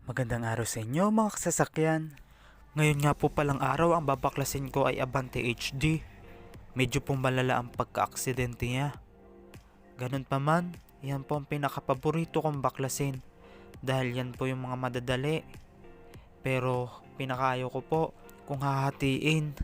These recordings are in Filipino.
Magandang araw sa inyo mga kasasakyan. Ngayon nga po palang araw ang babaklasin ko ay Abante HD. Medyo po malala ang pagka-aksidente niya. Ganun pa man, yan po ang pinakapaborito kong baklasin. Dahil yan po yung mga madadali. Pero pinakayo ko po kung hahatiin.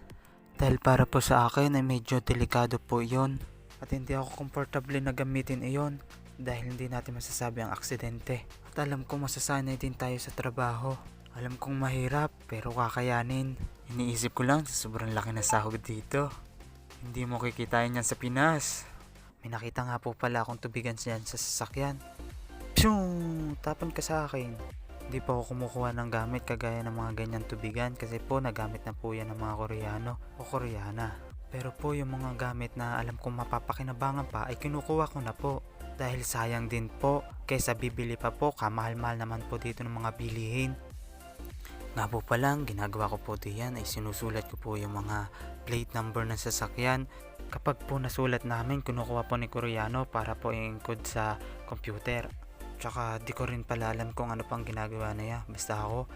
Dahil para po sa akin ay medyo delikado po yon. At hindi ako komportable na gamitin iyon. Dahil hindi natin masasabi ang aksidente. At alam kong masasanay din tayo sa trabaho. Alam kong mahirap pero kakayanin. Iniisip ko lang sa sobrang laki na sahod dito. Hindi mo kikitain yan sa Pinas. May nakita nga po pala akong tubigan siyan sa sasakyan. Pshung! Tapon ka sa akin. Hindi pa ako kumukuha ng gamit kagaya ng mga ganyan tubigan kasi po nagamit na po yan ng mga Koreano o Koreana. Pero po yung mga gamit na alam kong mapapakinabangan pa ay kinukuha ko na po. Dahil sayang din po kaysa bibili pa po, kamahal-mahal naman po dito ng mga bilihin. Nga po palang ginagawa ko po diyan ay sinusulat ko po yung mga plate number ng sasakyan. Kapag po nasulat namin, kinukuha po ni Koreano para po i-encode sa computer. Tsaka di ko rin pala alam kung ano pang ginagawa na niya. Basta ako,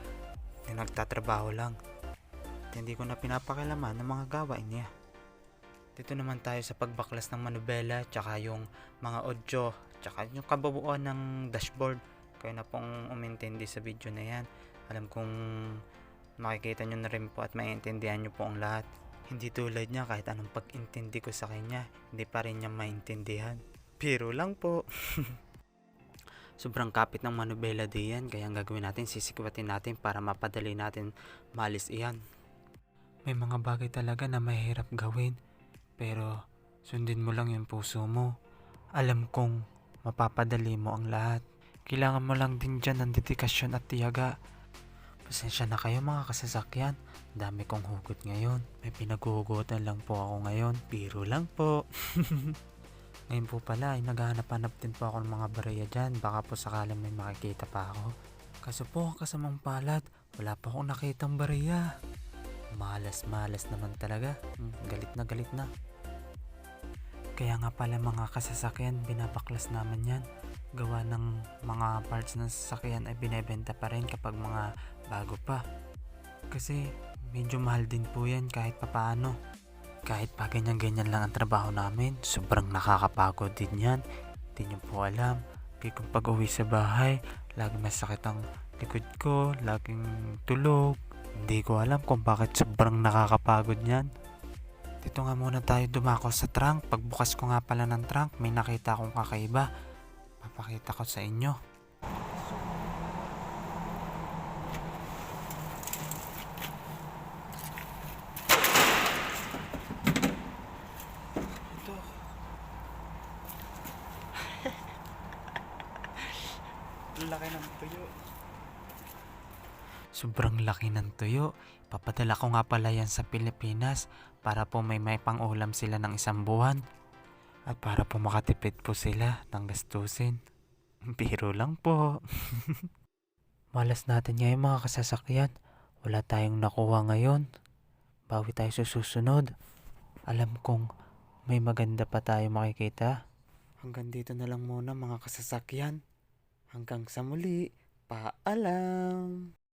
yung nagtatrabaho lang. At hindi ko na pinapakialaman ng mga gawain niya. Dito naman tayo sa pagbaklas ng manubela, tsaka yung mga audio, tsaka yung kabuuan ng dashboard. Kayo na pong umintindi sa video na yan. Alam kong makikita nyo na rin po at maiintindihan nyo po ang lahat. Hindi tulad niya, kahit anong pag-intindi ko sa kanya, hindi pa rin niya maintindihan. Pero lang po. Sobrang kapit ng manubela diyan, kaya ang gagawin natin, sisikwatin natin para mapadali natin malis iyan. May mga bagay talaga na mahirap gawin. Pero sundin mo lang yung puso mo. Alam kong mapapadali mo ang lahat. Kailangan mo lang din dyan ng dedikasyon at tiyaga. Pasensya na kayo mga kasasakyan. Dami kong hugot ngayon. May pinaghuhugutan lang po ako ngayon. Biro lang po. Ngayon po pala ay naghahanap-hanap din po ako ng mga barya dyan. Baka po sakaling may makikita pa ako. Kaso po kasamang palad, wala pa akong nakitang barya. Malas-malas naman talaga. Galit na galit na. Kaya nga pala mga kasasakyan, binabaklas naman yan. Gawa ng mga parts ng sasakyan ay binebenta pa rin kapag mga bago pa. Kasi medyo mahal din po yan kahit papaano. Kahit pa ganyan-ganyan lang ang trabaho namin, sobrang nakakapagod din yan. Hindi nyo po alam. Kaya kung pag uwi sa bahay, laging masakit ang likod ko, laging tulog. Hindi ko alam kung bakit sobrang nakakapagod yan. Dito nga muna tayo dumako sa trunk. Pagbukas ko nga pala ng trunk, may nakita akong kakaiba. Papakita ko sa inyo. Ito. Laki ng tuyo. Sobrang laki ng tuyo. Papadala ko nga pala yan sa Pilipinas para po may pang-ulam sila ng isang buwan. At para po makatipid po sila ng gastusin. Biro lang po. Malas natin ngayon mga kasasakyan. Wala tayong nakuha ngayon. Bawi tayo sa susunod. Alam kong may maganda pa tayo makikita. Hanggang dito na lang muna mga kasasakyan. Hanggang sa muli. Paalam!